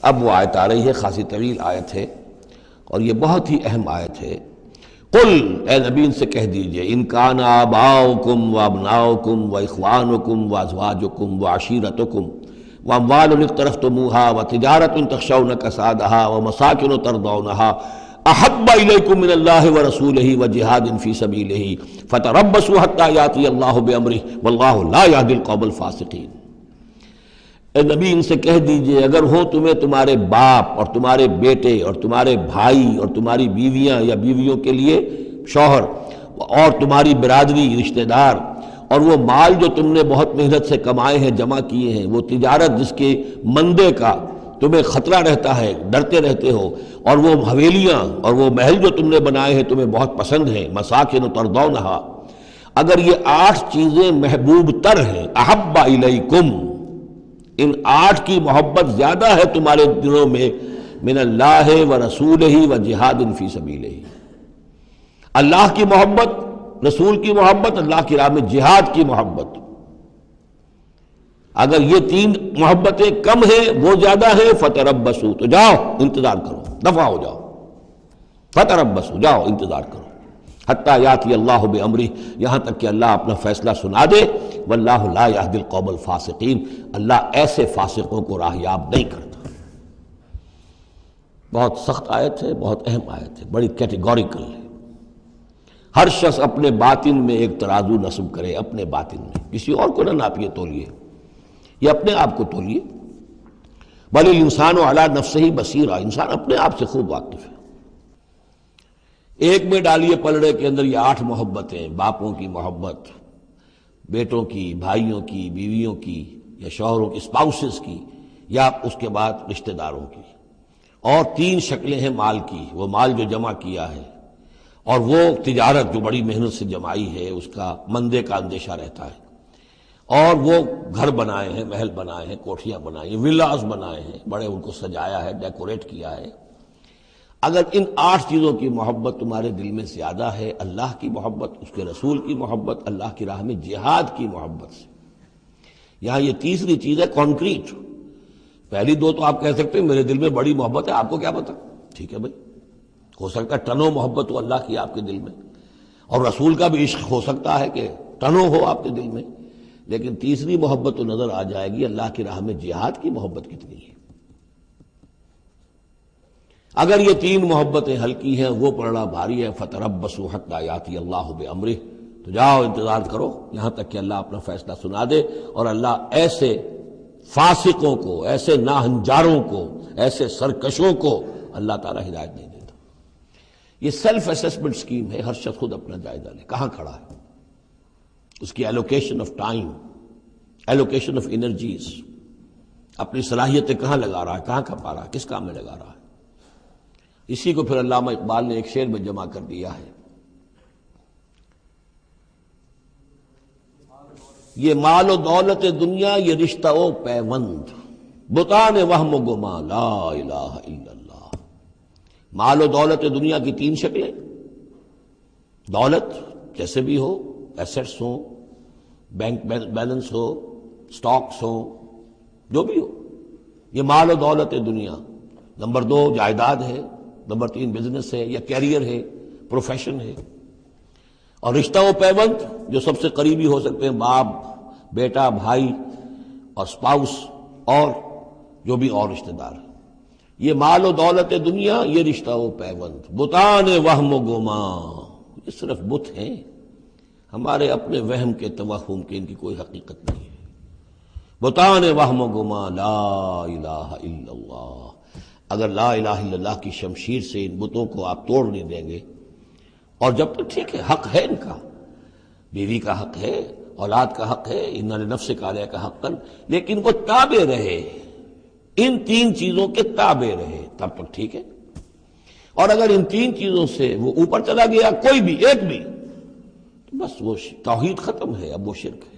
اب وہ آیت آ رہی ہے، خاصی طویل آیت ہے اور یہ بہت ہی اہم آیت ہے۔ قل، اے نبی ان سے کہہ دیجئے، ان کان آباؤکم وابناؤکم واخوانکم وازواجکم وعشیرتکم واموال اقترفتموها وتجارۃ تخشون کسادها ومساکن ترضونها احب الیکم من اللہ ورسولہ وجہاد فی سبیلہ فتربصوا حتی یاتی اللہ بامرہ واللہ لا یہدی القوم الفاسقین۔ اے نبی ان سے کہہ دیجئے، اگر ہو تمہیں تمہارے باپ اور تمہارے بیٹے اور تمہارے بھائی اور تمہاری بیویاں یا بیویوں کے لیے شوہر اور تمہاری برادری رشتہ دار، اور وہ مال جو تم نے بہت محنت سے کمائے ہیں، جمع کیے ہیں، وہ تجارت جس کے مندے کا تمہیں خطرہ رہتا ہے، ڈرتے رہتے ہو، اور وہ حویلیاں اور وہ محل جو تم نے بنائے ہیں تمہیں بہت پسند ہیں، مساکن ترضونہا، اگر یہ 8 چیزیں محبوب تر ہیں، احب الیکم، ان 8 کی محبت زیادہ ہے تمہارے دلوں میں، من اللہ ورسولہ وجہاد فی سبیلہ، اللہ کی محبت، رسول کی محبت، اللہ کی راہ میں جہاد کی محبت۔ اگر یہ 3 محبتیں کم ہیں، وہ زیادہ ہیں، فتربصوا، تو جاؤ انتظار کرو، دفع ہو جاؤ، فتربصوا، جاؤ انتظار کرو، حتی یاتی اللہ بامرہ، یہاں تک کہ اللہ اپنا فیصلہ سنا دے، واللہ لا یہدی القوم الفاسقین، اللہ ایسے فاسقوں کو راہیاب نہیں کرتا۔ بہت سخت آیت ہے، بہت اہم آیت ہے، بڑی کیٹیگوریکل ہے۔ ہر شخص اپنے باطن میں ایک ترازو نصب کرے، اپنے باطن میں، کسی اور کو نہ ناپیے تولیے، یہ اپنے آپ کو تولیے۔ بل الانسان علی نفسہ بصیرہ، انسان اپنے آپ سے خوب واقف ہے۔ ایک میں ڈالیے پلڑے کے اندر یہ 8 محبتیں، باپوں کی محبت، بیٹوں کی، بھائیوں کی، بیویوں کی یا شوہروں کی، اسپاؤسز کی، یا اس کے بعد رشتہ داروں کی، اور 3 شکلیں ہیں مال کی، وہ مال جو جمع کیا ہے، اور وہ تجارت جو بڑی محنت سے جمائی ہے، اس کا مندے کا اندیشہ رہتا ہے، اور وہ گھر بنائے ہیں، محل بنائے ہیں، کوٹھیاں بنائی ہیں، ولاز بنائے ہیں، بڑے ان کو سجایا ہے، ڈیکوریٹ کیا ہے۔ اگر ان 8 چیزوں کی محبت تمہارے دل میں زیادہ ہے، اللہ کی محبت، اس کے رسول کی محبت، اللہ کی راہ میں جہاد کی محبت سے، یہاں یہ تیسری چیز ہے کانکریٹ۔ پہلی 2 تو آپ کہہ سکتے ہیں میرے دل میں بڑی محبت ہے، آپ کو کیا پتہ، ٹھیک ہے بھائی، ہو سکتا ہے ٹنوں محبت ہو اللہ کی آپ کے دل میں، اور رسول کا بھی عشق ہو سکتا ہے کہ ٹنوں ہو آپ کے دل میں، لیکن تیسری محبت تو نظر آ جائے گی، اللہ کی راہ میں جہاد کی محبت کتنی ہے۔ اگر یہ 3 محبتیں ہلکی ہیں، وہ پڑھنا بھاری ہے، فتربصوا حتی یاتی اللہ بامرہ، تو جاؤ انتظار کرو یہاں تک کہ اللہ اپنا فیصلہ سنا دے، اور اللہ ایسے فاسقوں کو، ایسے ناہنجاروں کو، ایسے سرکشوں کو اللہ تعالی ہدایت نہیں دیتا۔ یہ سیلف اسیسمنٹ سکیم ہے، ہر شخص خود اپنا جائزہ لے، کہاں کھڑا ہے، اس کی allocation of time, allocation of energies, اپنی صلاحیتیں کہاں لگا رہا ہے، کہاں کھپا رہا ہے، کس کام میں لگا رہا ہے۔ اسی کو پھر علامہ اقبال نے ایک شعر میں جمع کر دیا ہے، یہ مال و دولت دنیا، یہ رشتہ و پیوند، بتان وہم و گما، لا الہ الا اللہ۔ مال و دولت دنیا کی 3 شکلیں، دولت جیسے بھی ہو، ایسٹس ہوں، بینک بیلنس ہو، سٹاکس ہوں، جو بھی ہو، یہ مال و دولت دنیا۔ نمبر 2 جائیداد ہے، نمبر 3 بزنس ہے یا کیریئر ہے، پروفیشن ہے، اور رشتہ و پیوند جو سب سے قریبی ہو سکتے ہیں، باپ، بیٹا، بھائی اور سپاؤس، اور جو بھی اور رشتہ دار ہیں۔ یہ مال و دولت دنیا، یہ رشتہ و پیوند، بتان وہم و گما، یہ صرف بت ہیں، ہمارے اپنے وہم کے، توہم کے، ان کی کوئی حقیقت نہیں ہے۔ بتان وہم و گما، لا الہ الا اللہ۔ اگر لا الہ الا اللہ کی شمشیر سے ان بتوں کو آپ توڑ نہیں دیں گے، اور جب تک ٹھیک ہے، حق ہے ان کا، بیوی کا حق ہے، اولاد کا حق ہے، ان لنفسک علیک حقا، لیکن وہ تابع رہے، ان 3 چیزوں کے تابع رہے، تب تک ٹھیک ہے۔ اور اگر ان 3 چیزوں سے وہ اوپر چلا گیا، کوئی بھی ایک بھی، تو بس وہ توحید ختم ہے، اب وہ شرک ہے۔